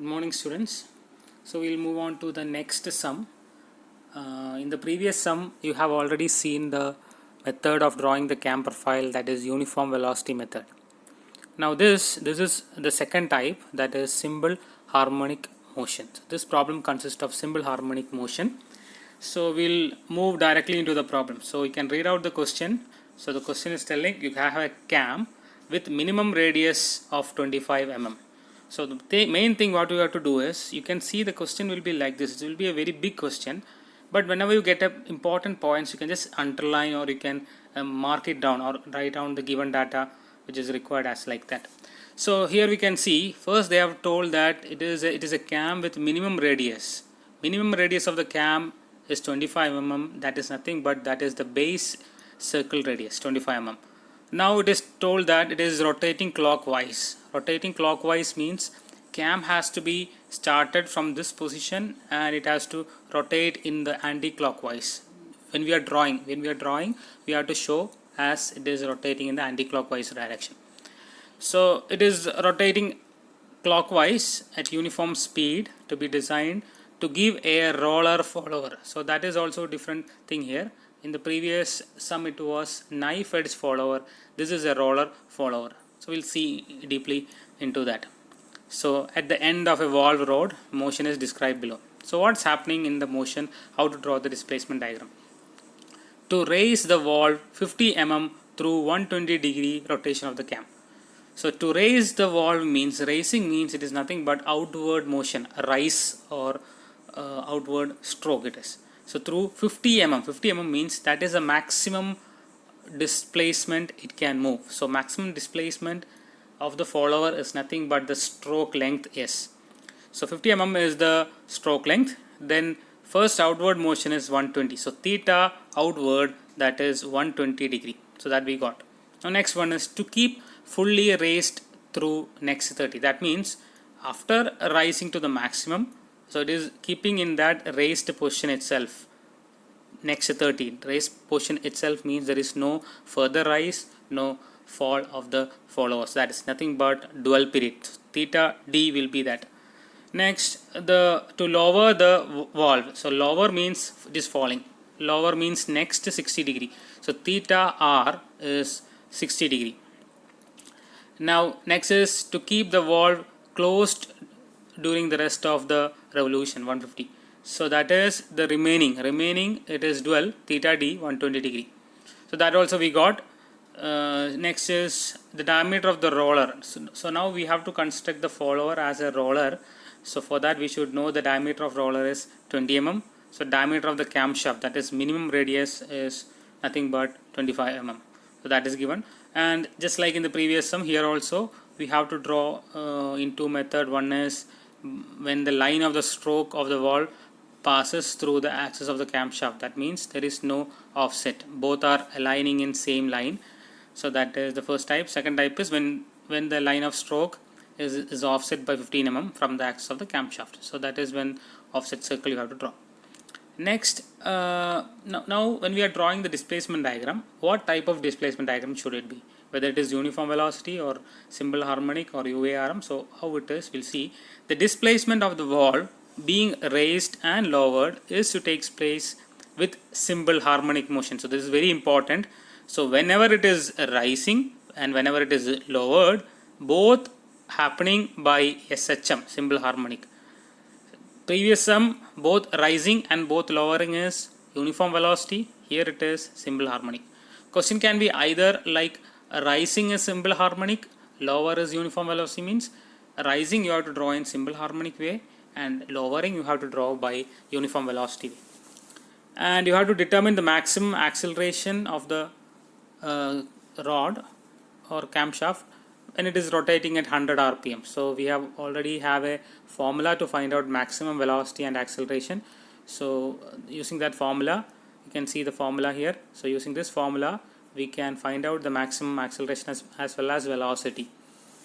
Good morning, students. So we'll move on to the next sum. In the previous sum, you have already seen the method of drawing the cam profile, that is uniform velocity method. Now this is the second type, that is simple harmonic motion. So this problem consists of simple harmonic motion. So we'll move directly into the problem. So you can read out the question. So the question is telling you have a cam with minimum radius of 25 mm. So the main thing what you have to do is, you can see the question will be like this. It will be a very big question, but whenever you get important points, you can just underline, or you can mark it down or write down the given data which is required as like that. So here we can see, first they have told that it is a cam with minimum radius. Minimum radius of the cam is 25 mm. That is nothing but that is the base circle radius, 25 mm. Now it is told that it is rotating clockwise. Rotating clockwise means cam has to be started from this position and it has to rotate in the anti-clockwise. When we are drawing, we have to show as it is rotating in the anti-clockwise direction. So it is rotating clockwise at uniform speed to be designed to give a roller follower. So that is also a different thing here. In the previous sum it was knife edge follower. This is a roller follower. So we'll see deeply into that. So at the end of a valve rod, motion is described below. So what's happening in the motion? How to draw the displacement diagram? To raise the valve 50 mm through 120 degree rotation of the cam. So to raise the valve means, raising means it is nothing but outward motion, rise or outward stroke it is. So through 50 mm means that is the maximum displacement it can move. So maximum displacement of the follower is nothing but the stroke length S. So 50 mm is the stroke length. Then first outward motion is 120. So theta outward, that is 120 degree. So that we got. Now next one is to keep fully raised through next 30. That means after rising to the maximum, so it is keeping in that raised position itself. Next 30, raised position itself means there is no further rise, no fall of the followers. That is nothing but dual period. Theta D will be that. Next, to lower the valve. So lower means it is falling. Lower means next 60 degree. So theta R is 60 degree. Now next is to keep the valve closed during the rest of the revolution, 150. So that is the remaining it is dual, theta D 120 degree. So that also we got. Next is the diameter of the roller. So now we have to construct the follower as a roller. So for that we should know the diameter of roller is 20 mm. So diameter of the camshaft, that is minimum radius, is nothing but 25 mm. So that is given. And just like in the previous sum, here also we have to draw in two methods. One is when the line of the stroke of the valve passes through the axis of the camshaft. That means there is no offset. Both are aligning in same line. So that is the first type. Second type is when the line of stroke is offset by 15 mm from the axis of the camshaft. So that is when offset circle you have to draw. Next, now when we are drawing the displacement diagram, what type of displacement diagram should it be? Whether it is uniform velocity or simple harmonic or UARM. So how it is, we'll see. The displacement of the valve being raised and lowered is to take place with simple harmonic motion. So this is very important. So whenever it is rising and whenever it is lowered, both happening by SHM, simple harmonic. Previous sum, both rising and both lowering is uniform velocity. Here it is simple harmonic. Question can be either like rising is simple harmonic, lower is uniform velocity. Means rising you have to draw in simple harmonic way, and lowering you have to draw by uniform velocity way. And you have to determine the maximum acceleration of the rod or camshaft when it is rotating at 100 rpm. So we have already have a formula to find out maximum velocity and acceleration. So using that formula, you can see the formula here. So using this formula we can find out the maximum acceleration as well as velocity.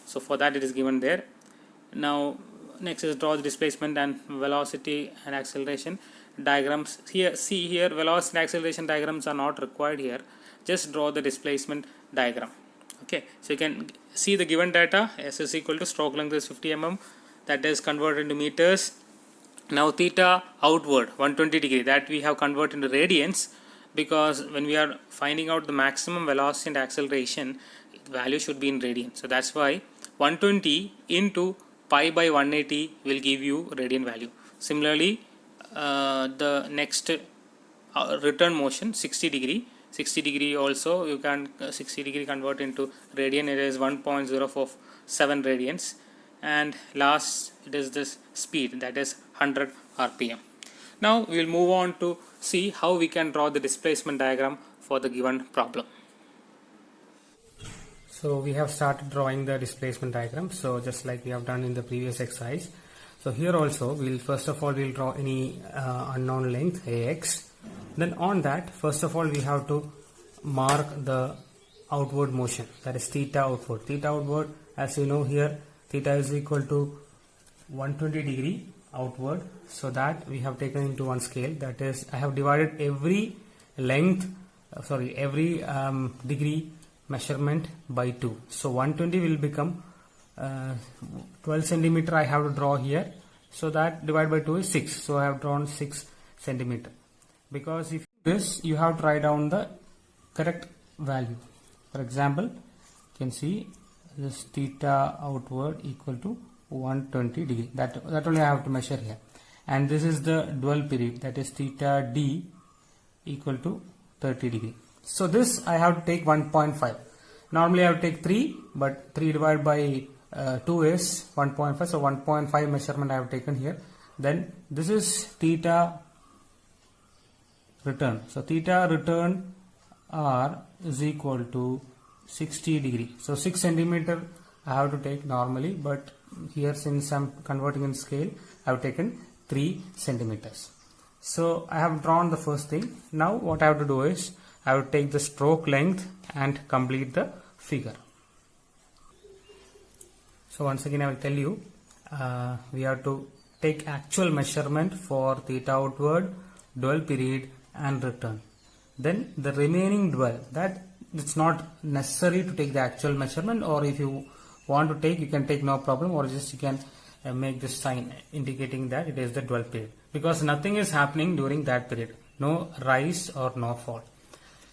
So for that it is given there. Now next is draw the displacement and velocity and acceleration diagrams. Here, see here, velocity and acceleration diagrams are not required here. Just draw the displacement diagram. Okay, so you can see the given data. S is equal to stroke length is 50 mm, that is converted into meters. Now theta outward 120 degree, that we have converted into radians, because when we are finding out the maximum velocity and acceleration, the value should be in radians. So that's why 120 into pi by 180 will give you radian value. Similarly, the next return motion 60 degree also you can 60 degree convert into radian. It is 1.047 radians, and last it is this speed, that is 100 rpm. Now we will move on to see how we can draw the displacement diagram for the given problem. So we have started drawing the displacement diagram, so just like we have done in the previous exercise. So here also we'll first of all we'll draw any unknown length ax. Then on that, first of all we have to mark the outward motion, that is theta outward. Theta outward, as you know here, theta is equal to 120 degree outward, so that we have taken into one scale, that is I have divided every length every degree measurement by 2. So 120 will become 12 centimeter I have to draw here, so that divided by 2 is 6, so I have drawn 6 centimeter. Because if this, you have to write down the correct value. For example, you can see this theta outward equal to 120 degree, that only I have to measure here. And this is the dwell period, that is theta d equal to 30 degree. So this I have to take 1.5. Normally I have to take 3, but 3 divided by 2 is 1.5, so 1.5 measurement I have taken here. Then this is theta return. So theta return r is equal to 60 degree. So 6 centimeter I have to take normally, but here since I am converting in scale, I have taken 3 centimeters. So I have drawn the first thing. Now what I have to do is I have to take the stroke length and complete the figure. So once again I will tell you, we have to take actual measurement for theta outward, dwell period and return. Then the remaining dwell, that it's not necessary to take the actual measurement, or if you want to take, you can take, no problem, or just you can make this sign indicating that it is the dwell period, because nothing is happening during that period, no rise or no fall.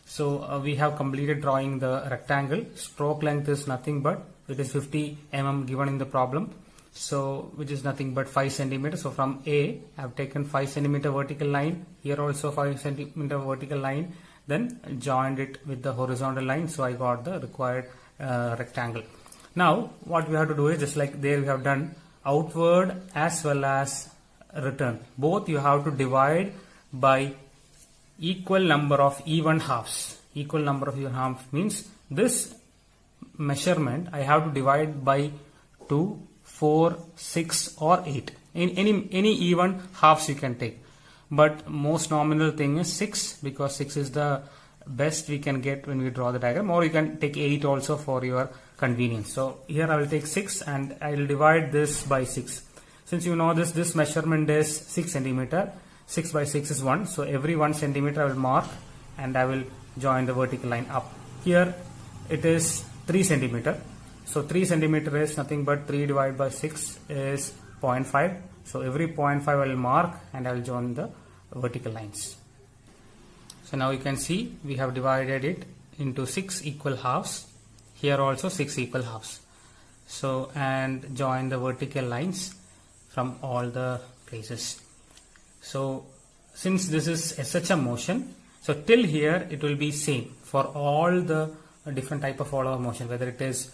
So we have completed drawing the rectangle. Stroke length is nothing but, it is 50 mm given in the problem, so which is nothing but 5 centimeters. So from A I have taken 5 centimeter vertical line, here also 5 centimeter vertical line, then joined it with the horizontal line, so I got the required rectangle. Now what we have to do is, just like there we have done outward as well as return, both you have to divide by equal number of even halves. Equal number of even halves means this measurement I have to divide by 2, 4, 6 or 8. In any even halves you can take, but most nominal thing is 6, because 6 is the best we can get when we draw the diagram, or you can take 8 also for your convenience. So here I will take 6 and I will divide this by 6. Since you know this measurement is 6 centimeter, 6 by 6 is 1, so every 1 centimeter I will mark and I will join the vertical line up. Here it is 3 centimeter, so 3 centimeter is nothing but 3 divided by 6 is 0.5, so every 0.5 I will mark and I will join the vertical lines. So now you can see we have divided it into 6 equal halves, here also 6 equal halves, so and join the vertical lines from all the places. So since this is SHM motion, so till here it will be same for all the different type of all-over motion, whether it is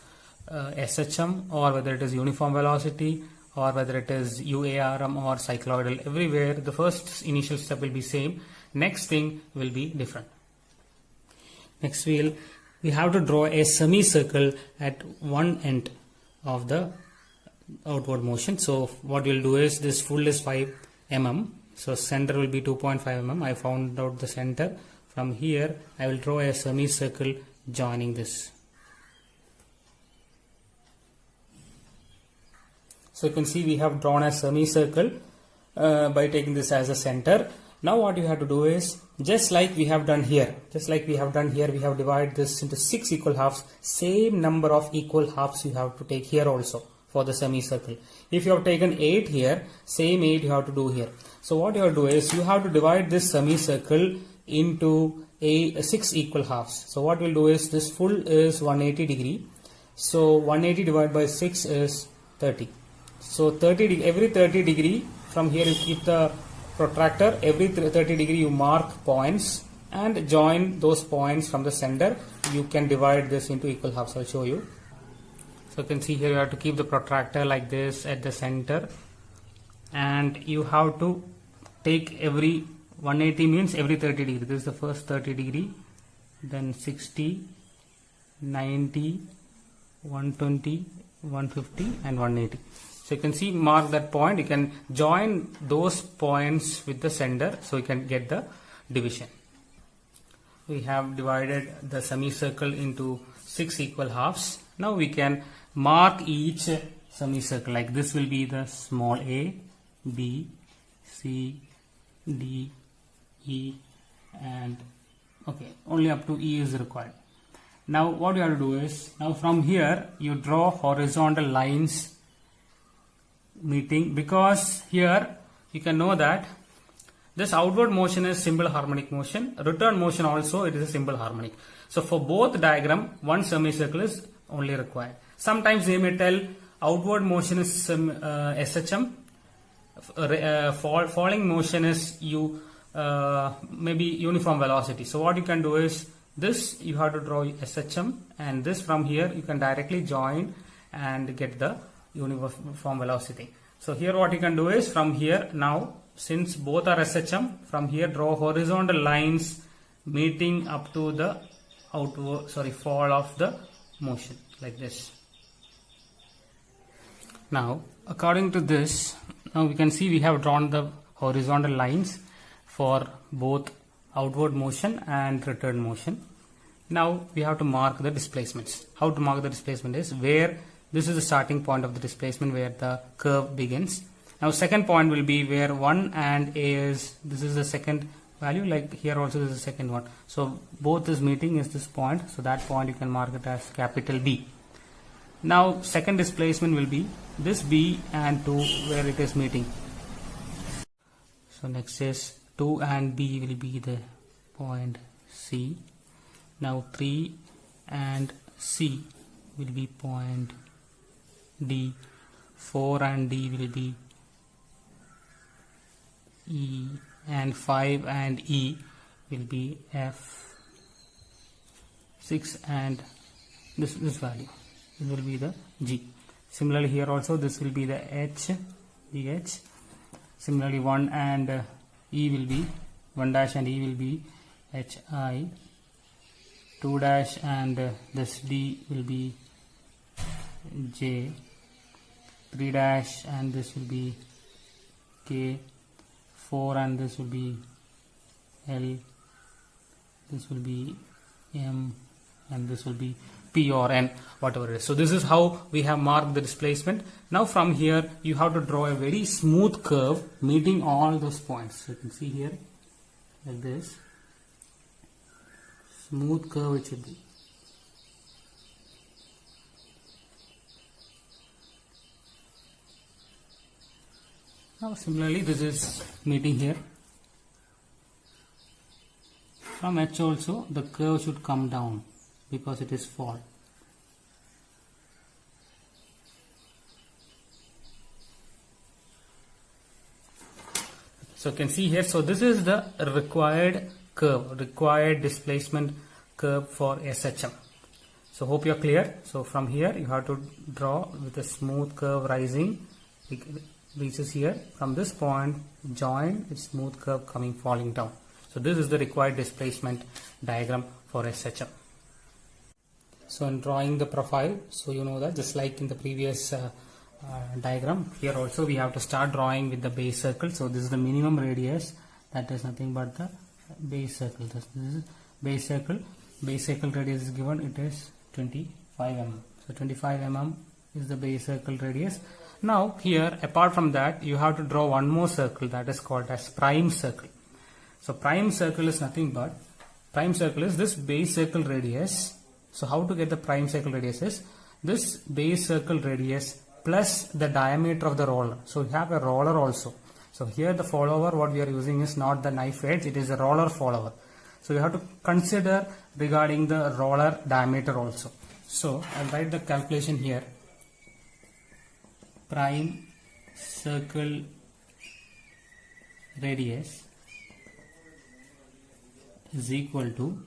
SHM or whether it is uniform velocity or whether it is UARM or cycloidal. Everywhere the first initial step will be same, next thing will be different. Next we have to draw a semicircle at one end of the outward motion. So what we'll do is, this full is 5 mm, so center will be 2.5 mm. I found out the center. From here I will draw a semicircle joining this. So you can see we have drawn a semicircle by taking this as a center. Now what you have to do is, just like we have done here, we have divided this into 6 equal halves. Same number of equal halves you have to take here also for the semicircle. If you have taken 8 here, same 8 you have to do here. So what you have to do is you have to divide this semicircle into 6 equal halves. So what we'll do is this full is 180 degree. So 180 divided by 6 is 30. So 30 every 30 degree from here you keep the protractor, every 30 degree you mark points and join those points from the center. You can divide this into equal halves. I'll show you. So you can see here you have to keep the protractor like this at the center, and you have to take every 180 means every 30 degree. This is the first 30 degree, then 60, 90, 120, 150 and 180. So you can see, mark that point. You can join those points with the center so you can get the division. We have divided the semicircle into 6 equal halves. Now we can mark each semicircle, like this will be the small a, b, c, d, e and okay, only up to e is required. Now what you have to do is, now from here you draw horizontal lines meeting, because here you can know that this outward motion is simple harmonic motion, return motion also it is a simple harmonic. So for both diagram, one semicircle is only required. Sometimes they may tell outward motion is SHM, falling motion is maybe uniform velocity. So what you can do is, this you have to draw SHM, and this from here you can directly join and get the uniform velocity. So here what you can do is, from here now, since both are SHM, from here draw horizontal lines meeting up to the fall of the motion, like this. Now according to this, now we can see we have drawn the horizontal lines for both outward motion and return motion. Now we have to mark the displacements. How to mark the displacement is, where this is the starting point of the displacement where the curve begins. Now second point will be where 1 and a is, this is the second value, like here also this is the second one. So both is meeting is this point, so that point you can mark it as capital B. Now second displacement will be this B and 2 where it is meeting. So next is 2 and B will be the point C. Now 3 and C will be point D. 4 and D will be E, and 5 and E will be F. 6 and this value, it will be the G. Similarly here also this will be the H, GH. Similarly 1 and E will be, 1 dash and E will be HI. 2 dash and this D will be J. 3 dash and this will be K. 4 and this will be L. This will be M, and this will be P or N, whatever it is. So this is how we have marked the displacement. Now from here you have to draw a very smooth curve meeting all those points. So you can see here like this, smooth curve it should be. Now similarly this is meeting here. From H also the curve should come down because it is fall. So you can see here, so this is the required curve, required displacement curve for SHM. So hope you are clear. So from here you have to draw with a smooth curve rising, it reaches here, from this point join a smooth curve coming falling down. So this is the required displacement diagram for SHM. So in drawing the profile, so you know that just like in the previous diagram, here also we have to start drawing with the base circle. So this is the minimum radius, that is nothing but the base circle. This is base circle. Base circle radius is given, it is 25 mm. So 25 mm is the base circle radius. Now here, apart from that, you have to draw one more circle, that is called as prime circle. So prime circle is nothing but, prime circle is this base circle radius. So how to get the prime circle radius is, this base circle radius plus the diameter of the roller. So we have a roller also. So here the follower what we are using is not the knife edge, it is a roller follower. So we have to consider regarding the roller diameter also. So I'll write the calculation here. Prime circle radius is equal to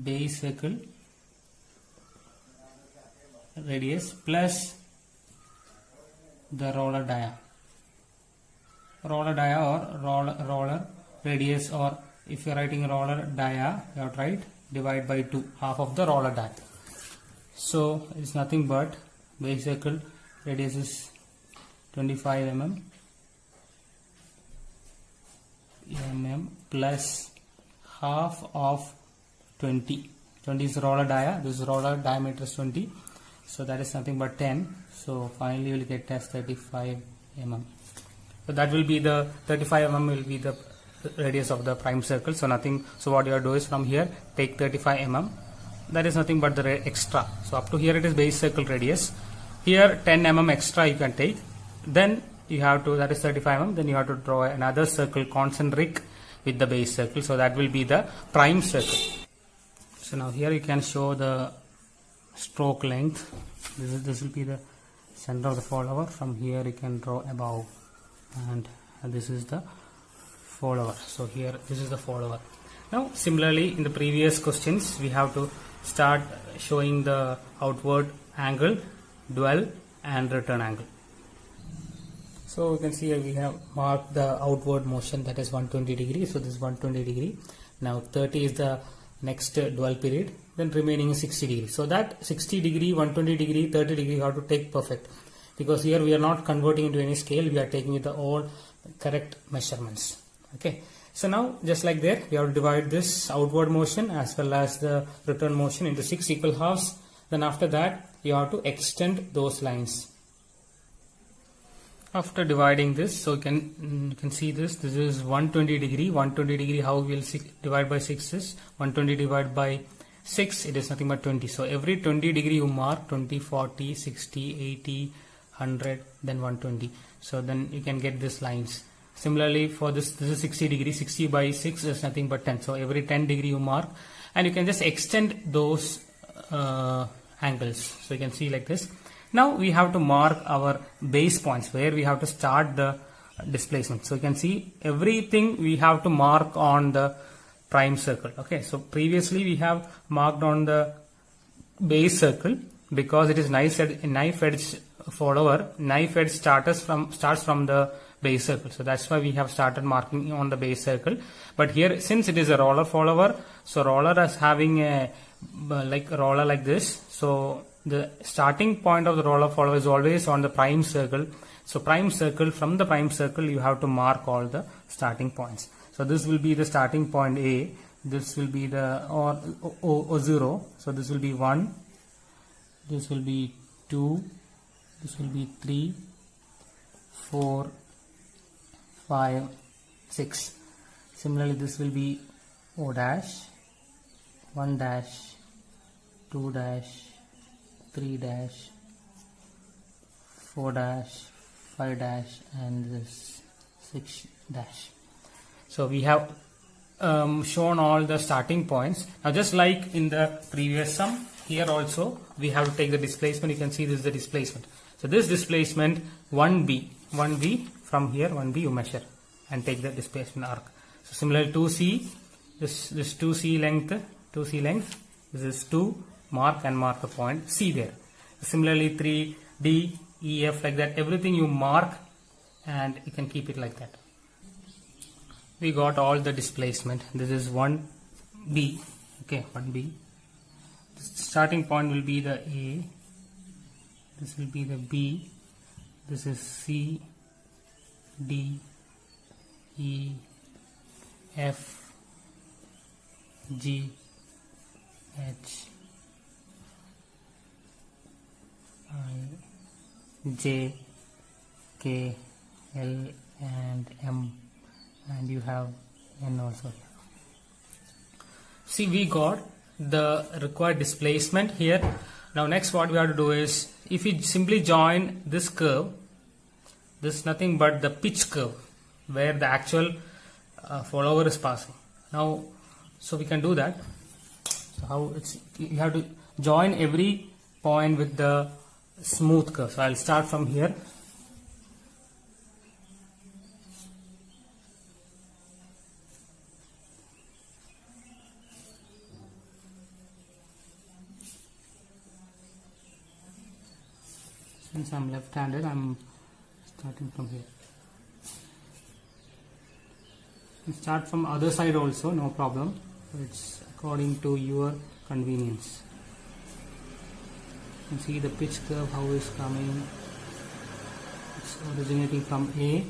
base circle radius plus the roller dia. Roller dia or roller radius, or if you are writing roller dia, you have to write divide by 2, half of the roller dia. So it's nothing but base circle radius is 25 mm plus half of 20. 20 is roller dia, this roller diameter is 20, so that is nothing but 10. So finally you will get as 35 mm. So that will be the 35 mm will be the radius of the prime circle. So nothing. So what you have to do is from here take 35 mm. That is nothing but the extra. So up to here it is base circle radius. Here 10 mm extra you can take. Then you have to, that is 35 mm. Then you have to draw another circle concentric with the base circle. So that will be the prime circle. So now here you can show the stroke length. This will be the center of the follower. From here you can draw above, and this is the follower. So here this is the follower. Now similarly in the previous questions we have to start showing the outward angle, dwell and return angle. So you can see here we have marked the outward motion, that is 120 degrees. So this is 120 degree. Now 30 is the next dwell period, then remaining is 60 degree. So that 60 degree, 120 degree, 30 degree you have to take perfect, because here we are not converting into any scale, we are taking with the all correct measurements. Okay, so now just like that we have to divide this outward motion as well as the return motion into 6 equal halves. Then after that you have to extend those lines. After dividing this, so you can see this is 120 degree. 120 degree, how we will divide by 6 is 120 divided by 6, it is nothing but 20. So every 20 degree you mark 20, 40, 60, 80, 100, then 120. So then you can get these lines. Similarly for this is 60 degree. 60 by 6 is nothing but 10. So every 10 degree you mark, and you can just extend those angles. So you can see like this. Now we have to mark our base points where we have to start the displacement. So you can see everything we have to mark on the prime circle. Okay, so previously we have marked on the base circle because it is knife edge follower. Knife edge starts from the base circle. So that's why we have started marking on the base circle. But here, since it is a roller follower, so roller is having a roller like this. So the starting point of the roller follower is always on the prime circle. So prime circle, from the prime circle you have to mark all the starting points. So this will be the starting point A, this will be the or 0, so this will be 1, this will be 2, this will be 3, 4, 5, 6. Similarly this will be O dash, 1 dash, 2 dash, 3 dash, 4 dash, 5 dash, and this 6 dash. So we have shown all the starting points. Now just like in the previous sum, here also we have to take the displacement. You can see this is the displacement. So this displacement 1b from here 1b you measure and take the displacement arc. So similarly 2c, this 2c length, this is 2, mark the point C there. Similarly 3, D, E, F, like that, everything you mark and you can keep it like that. We got all the displacement. This is 1B. Okay, 1B. The starting point will be the A. This will be the B. This is C, D, E, F, G, H, I, J, K, L, and M, and you have N also here. See, we got the required displacement here. Now next what we have to do is, if we simply join this curve, this is nothing but the pitch curve where the actual follower is passing. Now, so we can do that. So how it's, you have to join every point with the smooth curve. So I'll start from here. Since I'm left-handed, I'm starting from here. You start from other side also, no problem. It's according to your convenience. You can see the pitch curve, how it's coming. It's originating from A,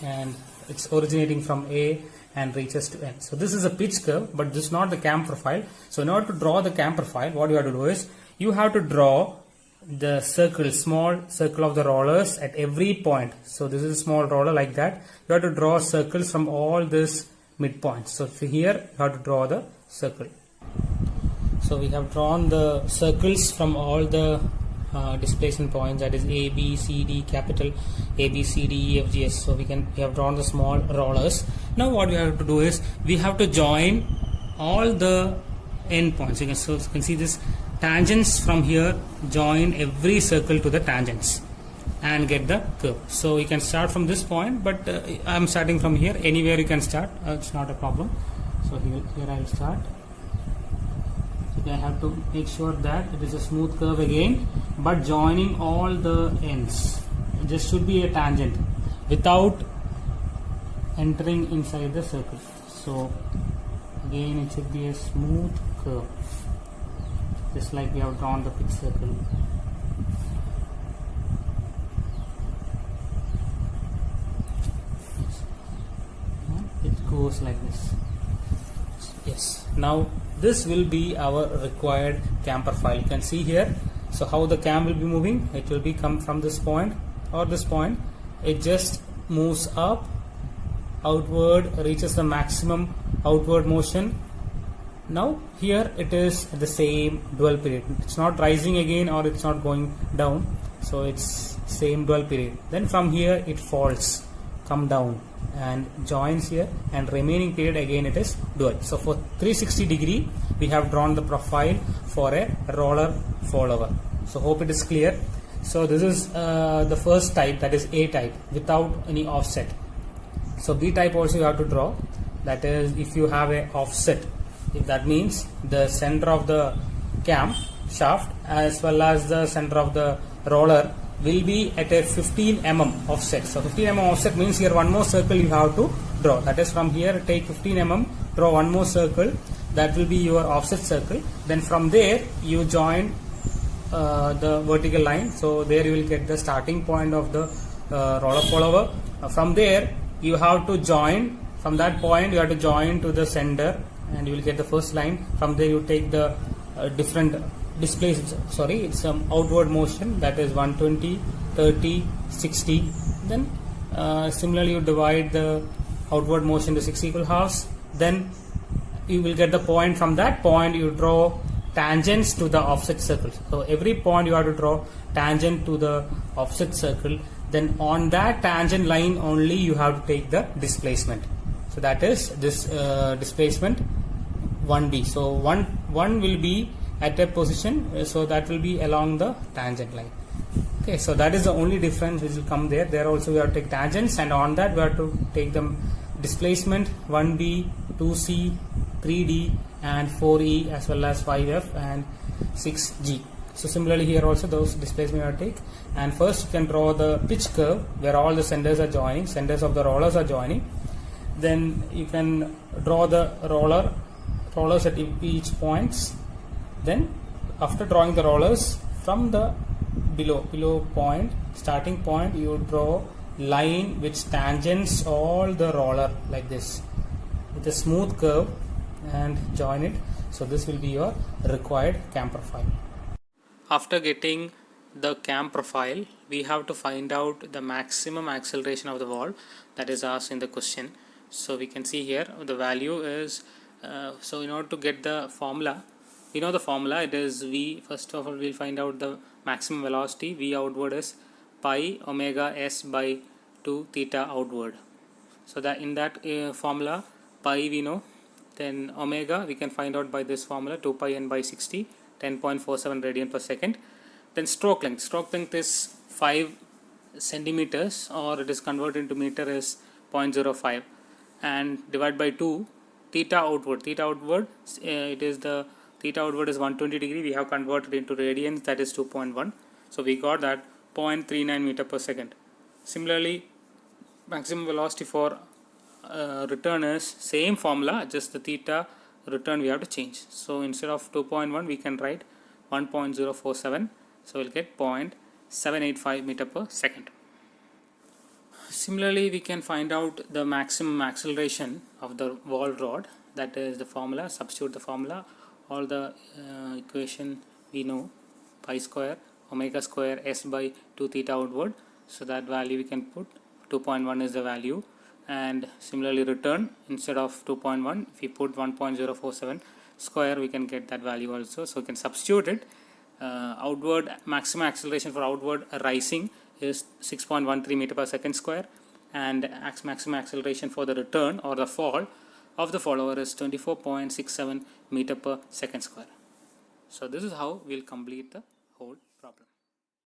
and it's originating from A and reaches to N. So this is a pitch curve, but this is not the cam profile. So in order to draw the cam profile, what you have to do is, you have to draw the circle, small circle of the rollers at every point. So this is a small roller like that. You have to draw circles from all these midpoints. So here you have to draw the circle. So we have drawn the circles from all the displacement points, that is A, B, C, D, capital A, B, C, D, E, F, G, S. So we have drawn the small rollers. Now what we have to do is, we have to join all the endpoints. So you can see this tangents from here, join every circle to the tangents and get the curve. So you can start from this point, but I am starting from here. Anywhere you can start, it's not a problem. So here I will start. So I have to make sure that it is a smooth curve again, but joining all the ends. This should be a tangent without entering inside the circle. So again it should be a smooth curve, just like we have drawn the pitch circle. It goes like this. Yes. Now this will be our required cam profile. You can see here. So how the cam will be moving? It will be come from this point or this point. It just moves up, outward, reaches the maximum outward motion. Now here it is the same dwell period. It's not rising again or it's not going down. So it's same dwell period. Then from here it falls, come down and joins here, and remaining period again it is dwell. So for 360 degree we have drawn the profile for a roller follower. So hope it is clear. So this is the first type, that is A type, without any offset. So B type also you have to draw, that is if you have a offset. If that means the center of the cam shaft as well as the center of the roller will be at a 15 mm offset. So 15 mm offset means here one more circle you have to draw. That is from here take 15 mm, draw one more circle. That will be your offset circle. Then from there you join the vertical line. So there you will get the starting point of the roller follower. From there you have to join. From that point you have to join to the center, and you will get the first line. From there you take the different displays, sorry, it's some outward motion, that is 120, 30, 60. Then similarly you divide the outward motion to 6 equal halves. Then you will get the point. From that point you draw tangents to the offset circle. So every point you have to draw tangent to the offset circle. Then on that tangent line only you have to take the displacement. So that is this displacement 1D. So one will be at a position, so that will be along the tangent line. Okay, so that is the only difference which will come there. There also we have to take tangents, and on that we have to take the displacement 1B, 2C, 3D and 4E as well as 5F and 6G. So similarly here also those displacement you have to take. And first you can draw the pitch curve where all the centers are joining, centers of the rollers are joining. Then you can draw the rollers at each points. Then after drawing the rollers from the below point, starting point, you draw line which tangents all the roller like this with a smooth curve and join it. So this will be your required cam profile. After getting the cam profile, we have to find out the maximum acceleration of the valve that is asked in the question. So we can see here the value is, so in order to get the formula, we know the formula. It is V. First of all, we'll find out the maximum velocity. V outward is pi omega s by 2 theta outward. So that in that formula, pi we know, then omega we can find out by this formula, 2 pi n by 60, 10.47 radian per second. Then stroke length is 5 centimeters, or it is converted into meter is 0.05, and divide by 2. Theta outward it is the theta outward is 120 degree. We have converted into radians, that is 2.1. So we got that 0.39 meter per second. Similarly, maximum velocity for return is same formula, just the theta return we have to change. So instead of 2.1 we can write 1.047. So we'll get 0.785 meter per second. Similarly, we can find out the maximum acceleration of the wall rod. That is the formula. Substitute the formula. All the equation we know, pi square omega square s by 2 theta outward. So that value we can put 2.1 is the value. And similarly, return, instead of 2.1, if we put 1.047 square, we can get that value also. So we can substitute it. Outward maximum acceleration for outward rising is 6.13 meter per second square, and maximum acceleration for the return or the fall of the follower is 24.67 meter per second square. So this is how we'll complete the whole problem.